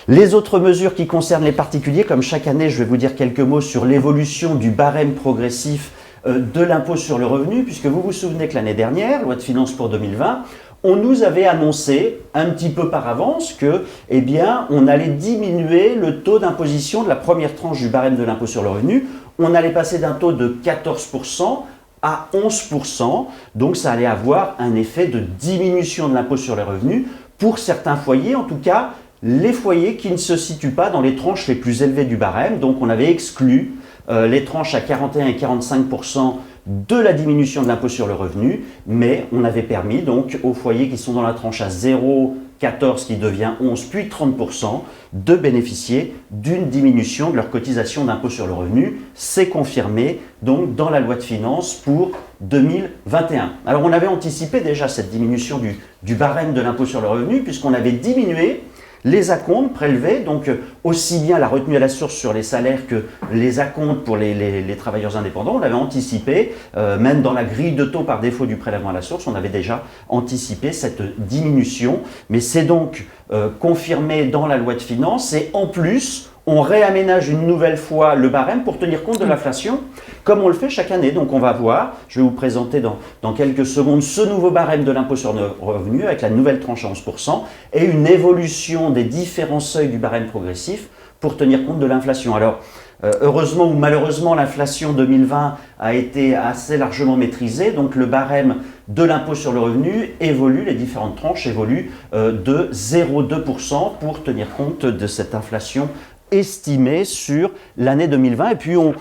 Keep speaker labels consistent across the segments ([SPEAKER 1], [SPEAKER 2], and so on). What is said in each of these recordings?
[SPEAKER 1] Les autres mesures qui concernent les particuliers, comme chaque année, je vais vous dire quelques mots sur l'évolution du barème progressif de l'impôt sur le revenu, puisque vous vous souvenez que l'année dernière, loi de finances pour 2020, on nous avait annoncé un petit peu par avance que, eh bien, on allait diminuer le taux d'imposition de la première tranche du barème de l'impôt sur le revenu. On allait passer d'un taux de 14% à 11%, donc ça allait avoir un effet de diminution de l'impôt sur les revenus pour certains foyers, en tout cas les foyers qui ne se situent pas dans les tranches les plus élevées du barème. Donc on avait exclu les tranches à 41 et 45% de la diminution de l'impôt sur le revenu, mais on avait permis donc aux foyers qui sont dans la tranche à 0, 14 qui devient 11 puis 30% de bénéficier d'une diminution de leur cotisation d'impôt sur le revenu. C'est confirmé donc dans la loi de finances pour 2021. Alors on avait anticipé déjà cette diminution du barème de l'impôt sur le revenu puisqu'on avait diminué les acomptes prélevés, donc aussi bien la retenue à la source sur les salaires que les acomptes pour les travailleurs indépendants, on l'avait anticipé, même dans la grille de taux par défaut du prélèvement à la source, on avait déjà anticipé cette diminution, mais c'est donc confirmé dans la loi de finances et en plus, on réaménage une nouvelle fois le barème pour tenir compte de l'inflation, comme on le fait chaque année. Donc on va voir, je vais vous présenter dans quelques secondes ce nouveau barème de l'impôt sur le revenu avec la nouvelle tranche à 11% et une évolution des différents seuils du barème progressif pour tenir compte de l'inflation. Alors, heureusement ou malheureusement, l'inflation 2020 a été assez largement maîtrisée, donc le barème de l'impôt sur le revenu évolue, les différentes tranches évoluent de 0,2% pour tenir compte de cette inflation estimé sur l'année 2020 et puis on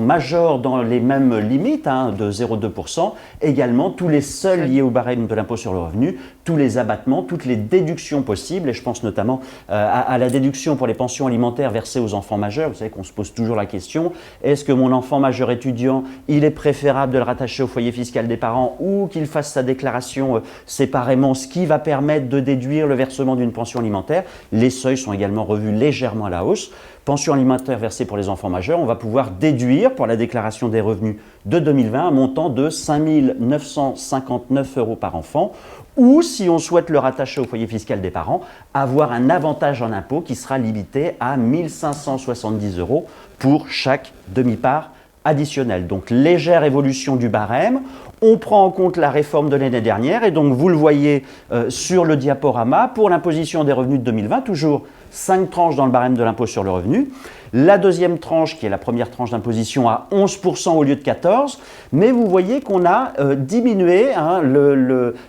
[SPEAKER 1] majore dans les mêmes limites de 0,2% également tous les seuils liés au barème de l'impôt sur le revenu, tous les abattements, toutes les déductions possibles et je pense notamment à la déduction pour les pensions alimentaires versées aux enfants majeurs. Vous savez qu'on se pose toujours la question, est-ce que mon enfant majeur étudiant, il est préférable de le rattacher au foyer fiscal des parents ou qu'il fasse sa déclaration séparément, ce qui va permettre de déduire le versement d'une pension alimentaire. Les seuils sont également revus légèrement à la hausse. Pension alimentaire versée pour les enfants majeurs, on va pouvoir déduire pour la déclaration des revenus de 2020 un montant de 5 959 € par enfant ou, si on souhaite le rattacher au foyer fiscal des parents, avoir un avantage en impôt qui sera limité à 1 570 € pour chaque demi-part additionnelle. Donc légère évolution du barème. On prend en compte la réforme de l'année dernière et donc vous le voyez sur le diaporama pour l'imposition des revenus de 2020, toujours 5 tranches dans le barème de l'impôt sur le revenu. La deuxième tranche, qui est la première tranche d'imposition, à 11% au lieu de 14%, mais vous voyez qu'on a diminué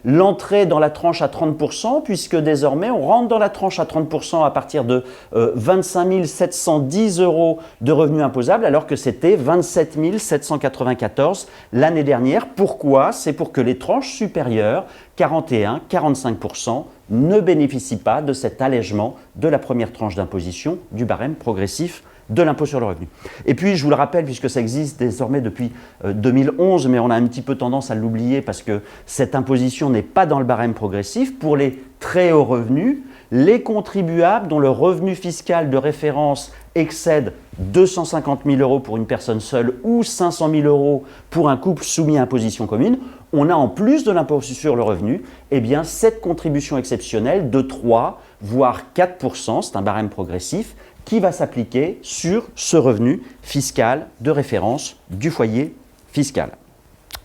[SPEAKER 1] l'entrée dans la tranche à 30%, puisque désormais on rentre dans la tranche à 30% à partir de 25 710 € de revenus imposables, alors que c'était 27 794 l'année dernière. Pourquoi ? C'est pour que les tranches supérieures, 41-45%, ne bénéficient pas de cet allègement de la première tranche d'imposition du barème progressif de l'impôt sur le revenu. Et puis, je vous le rappelle, puisque ça existe désormais depuis 2011, mais on a un petit peu tendance à l'oublier parce que cette imposition n'est pas dans le barème progressif, pour les très hauts revenus, les contribuables dont le revenu fiscal de référence excède 250 000 € pour une personne seule ou 500 000 € pour un couple soumis à imposition commune, on a en plus de l'impôt sur le revenu, eh bien, cette contribution exceptionnelle de 3 voire 4%, c'est un barème progressif, qui va s'appliquer sur ce revenu fiscal de référence du foyer fiscal.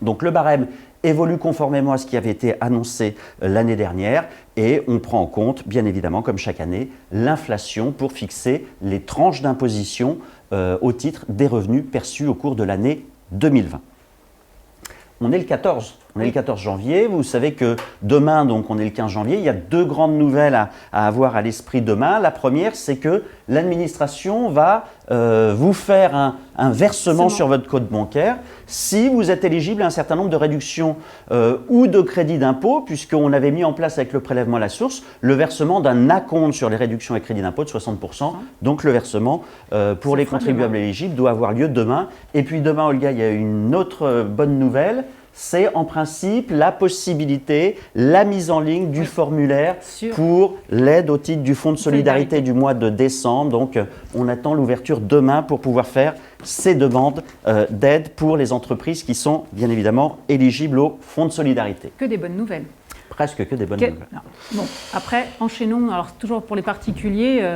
[SPEAKER 1] Donc le barème évolue conformément à ce qui avait été annoncé l'année dernière et on prend en compte, bien évidemment, comme chaque année, l'inflation pour fixer les tranches d'imposition au titre des revenus perçus au cours de l'année 2020. On est le 14 janvier, vous savez que demain, donc on est le 15 janvier, il y a deux grandes nouvelles à avoir à l'esprit demain. La première, c'est que l'administration va vous faire un versement sur votre compte bancaire si vous êtes éligible à un certain nombre de réductions ou de crédits d'impôt, puisqu'on avait mis en place avec le prélèvement à la source le versement d'un acompte sur les réductions et crédits d'impôt de 60%. Donc le versement pour les contribuables éligibles doit avoir lieu demain. Et puis demain, Olga, il y a une autre bonne nouvelle. C'est en principe la possibilité, la mise en ligne du formulaire pour l'aide au titre du Fonds de solidarité du mois de décembre. Donc, on attend l'ouverture demain pour pouvoir faire ces demandes d'aide pour les entreprises qui sont bien évidemment éligibles au Fonds de solidarité.
[SPEAKER 2] Que des bonnes nouvelles.
[SPEAKER 1] presque que des bonnes nouvelles.
[SPEAKER 2] Bon, après, enchaînons. Alors, toujours pour les particuliers,